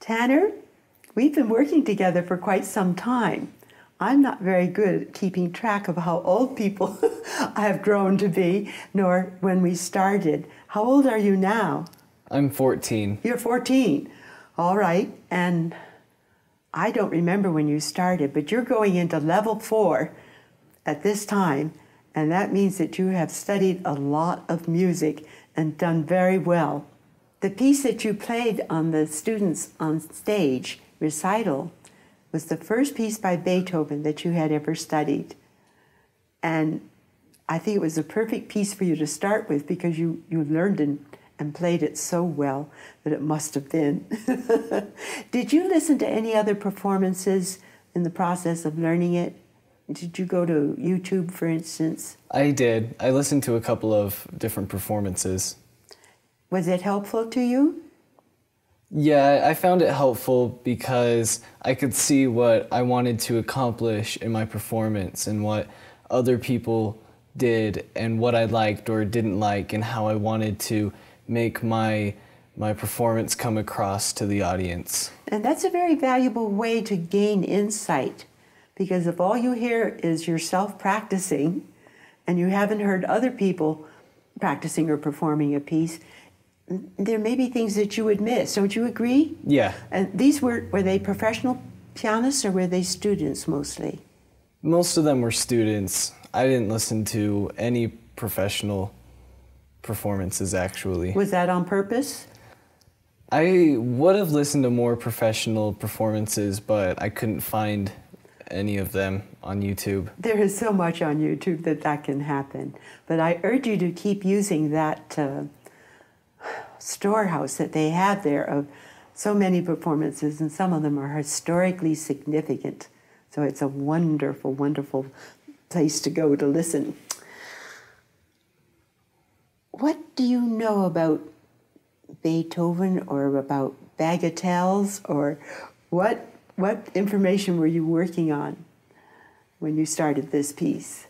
Tanner, we've been working together for quite some time. I'm not very good at keeping track of how old people I have grown to be, nor when we started. How old are you now? I'm 14. You're 14. All right. And I don't remember when you started, but you're going into level 4 at this time, and that means that you have studied a lot of music and done very well. The piece that you played on the students on stage, recital, was the first piece by Beethoven that you had ever studied. And I think it was a perfect piece for you to start with because you learned and played it so well that it must have been. Did you listen to any other performances in the process of learning it? Did you go to YouTube, for instance? I did. I listened to a couple of different performances. Was it helpful to you? Yeah, I found it helpful because I could see what I wanted to accomplish in my performance and what other people did and what I liked or didn't like and how I wanted to make my performance come across to the audience. And that's a very valuable way to gain insight, because if all you hear is yourself practicing and you haven't heard other people practicing or performing a piece, there may be things that you would miss. Don't you agree? Yeah. And these were they professional pianists or were they students mostly? Most of them were students. I didn't listen to any professional performances, actually. Was that on purpose? I would have listened to more professional performances, but I couldn't find any of them on YouTube. There is so much on YouTube that can happen. But I urge you to keep using that storehouse that they have there of so many performances, and some of them are historically significant. So it's a wonderful, wonderful place to go to listen. What do you know about Beethoven or about bagatelles, or what information were you working on when you started this piece?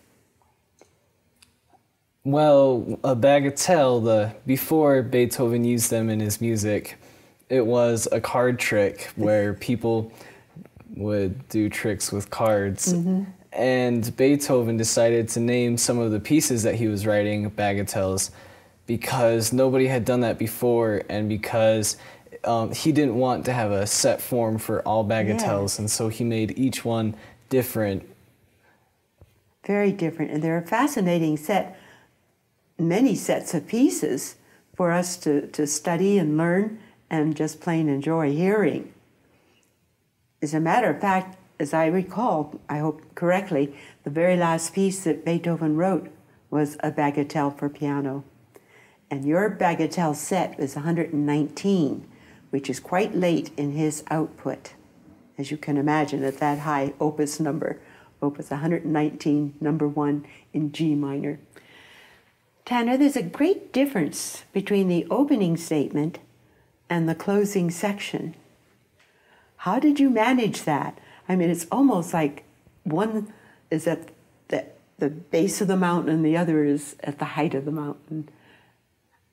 Well, a bagatelle, before Beethoven used them in his music, it was a card trick where people would do tricks with cards. Mm-hmm. And Beethoven decided to name some of the pieces that he was writing bagatelles because nobody had done that before, and because he didn't want to have a set form for all bagatelles, and so he made each one different. Very different, and they're a fascinating many sets of pieces for us to study and learn and just plain enjoy hearing. As a matter of fact, as I recall, I hope correctly, the very last piece that Beethoven wrote was a bagatelle for piano. And your bagatelle set was 119, which is quite late in his output, as you can imagine, at that high opus number. Opus 119, number 1 in G minor. Tanner, there's a great difference between the opening statement and the closing section. How did you manage that? I mean, it's almost like one is at the base of the mountain and the other is at the height of the mountain.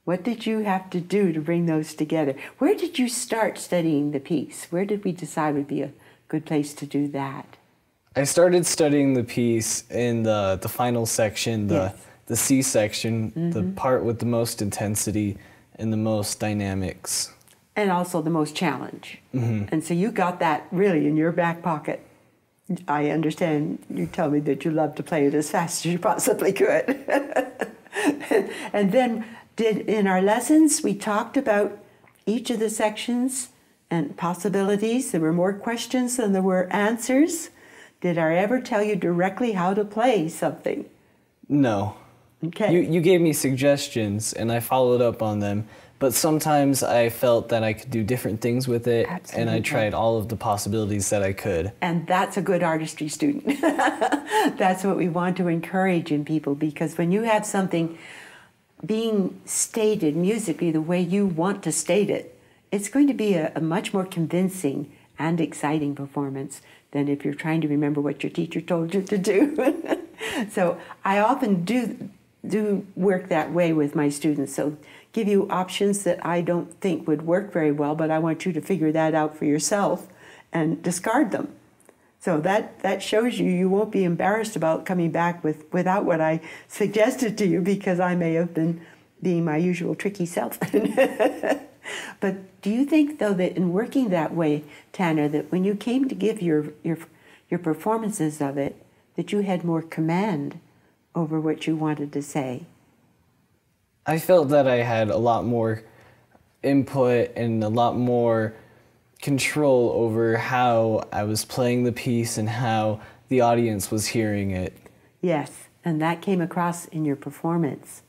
What did you have to do to bring those together? Where did you start studying the piece? Where did we decide would be a good place to do that? I started studying the piece in the final section, the C section, mm-hmm. the part with the most intensity and the most dynamics. And also the most challenge. Mm-hmm. And so you got that really in your back pocket. I understand you tell me that you love to play it as fast as you possibly could. And then in our lessons, we talked about each of the sections and possibilities. There were more questions than there were answers. Did I ever tell you directly how to play something? No. Okay. You gave me suggestions, and I followed up on them. But sometimes I felt that I could do different things with it, Absolutely. And I tried all of the possibilities that I could. And that's a good artistry student. That's what we want to encourage in people, because when you have something being stated musically the way you want to state it, it's going to be a much more convincing and exciting performance than if you're trying to remember what your teacher told you to do. So I often do do work that way with my students. So give you options that I don't think would work very well, but I want you to figure that out for yourself and discard them. So that shows you won't be embarrassed about coming back without what I suggested to you, because I may have been being my usual tricky self. But do you think, though, that in working that way, Tanner, that when you came to give your performances of it, that you had more command over what you wanted to say? I felt that I had a lot more input and a lot more control over how I was playing the piece and how the audience was hearing it. Yes, and that came across in your performance.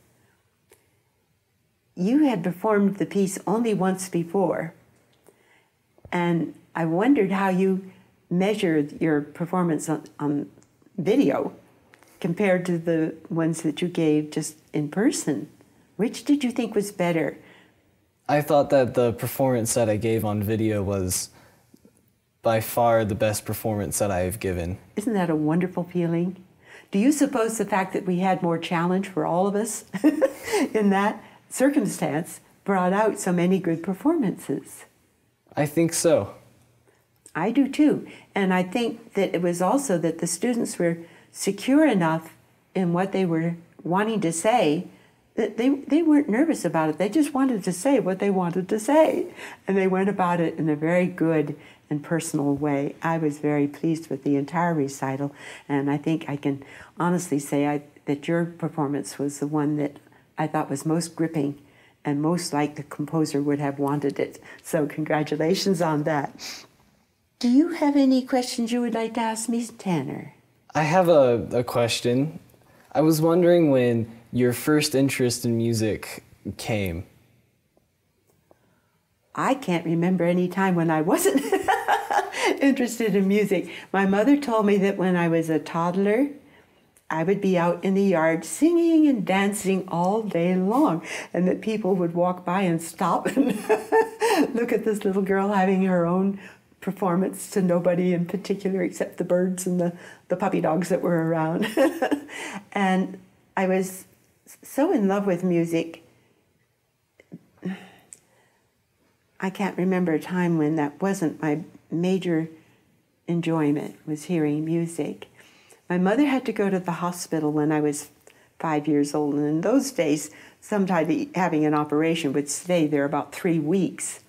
You had performed the piece only once before, and I wondered how you measured your performance on video compared to the ones that you gave just in person. Which did you think was better? I thought that the performance that I gave on video was by far the best performance that I have given. Isn't that a wonderful feeling? Do you suppose the fact that we had more challenge for all of us in that circumstance brought out so many good performances? I think so. I do too. And I think that it was also that the students were secure enough in what they were wanting to say that they weren't nervous about it. They just wanted to say what they wanted to say. And they went about it in a very good and personal way. I was very pleased with the entire recital. And I think I can honestly say that your performance was the one that I thought was most gripping and most like the composer would have wanted it. So congratulations on that. Do you have any questions you would like to ask me, Tanner? I have a question. I was wondering when your first interest in music came. I can't remember any time when I wasn't interested in music. My mother told me that when I was a toddler, I would be out in the yard singing and dancing all day long, and that people would walk by and stop and look at this little girl having her own performance to nobody in particular except the birds and the puppy dogs that were around. And I was so in love with music. I can't remember a time when that wasn't my major enjoyment, was hearing music. My mother had to go to the hospital when I was 5 years old, and in those days, sometimes having an operation would stay there about 3 weeks.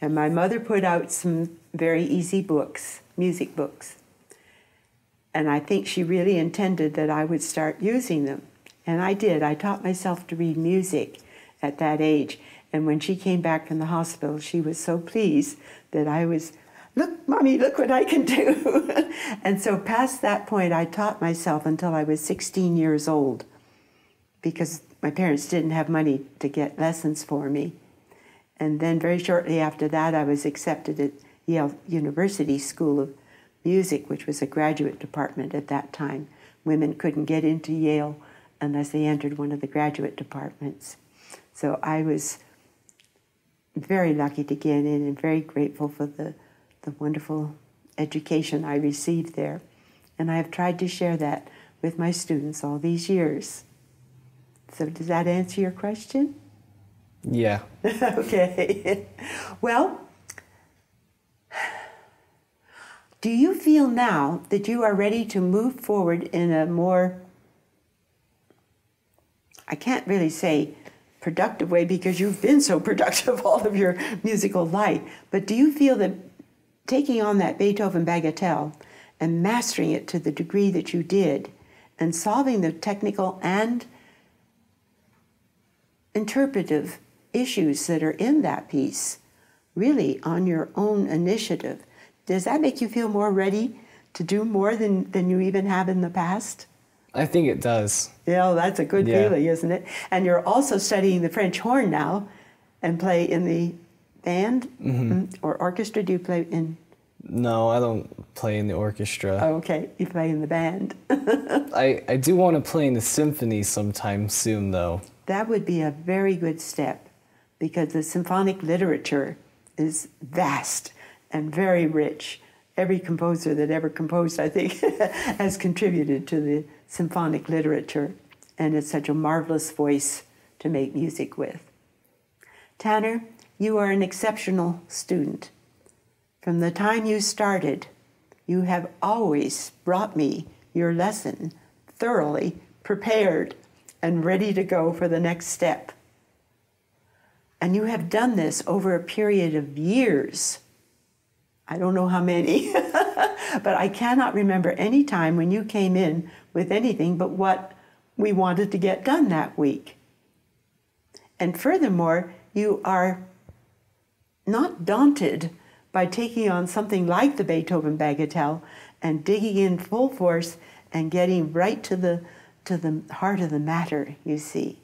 And my mother put out some very easy books, music books. And I think she really intended that I would start using them. And I did. I taught myself to read music at that age. And when she came back from the hospital, she was so pleased that I was, "Look, Mommy, look what I can do." And so past that point, I taught myself until I was 16 years old, because my parents didn't have money to get lessons for me. And then very shortly after that, I was accepted at Yale University School of Music, which was a graduate department at that time. Women couldn't get into Yale unless they entered one of the graduate departments. So I was very lucky to get in and very grateful for the wonderful education I received there. And I have tried to share that with my students all these years. So does that answer your question? Yeah. Okay. Well, do you feel now that you are ready to move forward in a more, I can't really say productive way because you've been so productive all of your musical life, but do you feel that taking on that Beethoven Bagatelle and mastering it to the degree that you did and solving the technical and interpretive issues that are in that piece really on your own initiative, does that make you feel more ready to do more than you even have in the past? I think it does. Yeah, that's a good feeling, isn't it? And you're also studying the French horn now and play in the band or orchestra. Do you play in? No, I don't play in the orchestra. Oh, okay, you play in the band. I do want to play in the symphony sometime soon, though. That would be a very good step, because the symphonic literature is vast and very rich. Every composer that ever composed, I think, has contributed to the symphonic literature. and it's such a marvelous voice to make music with. Tanner, you are an exceptional student. From the time you started, you have always brought me your lesson thoroughly prepared and ready to go for the next step. And you have done this over a period of years. I don't know how many, but I cannot remember any time when you came in with anything but what we wanted to get done that week. And furthermore, you are not daunted by taking on something like the Beethoven Bagatelle and digging in full force and getting right to the heart of the matter, you see.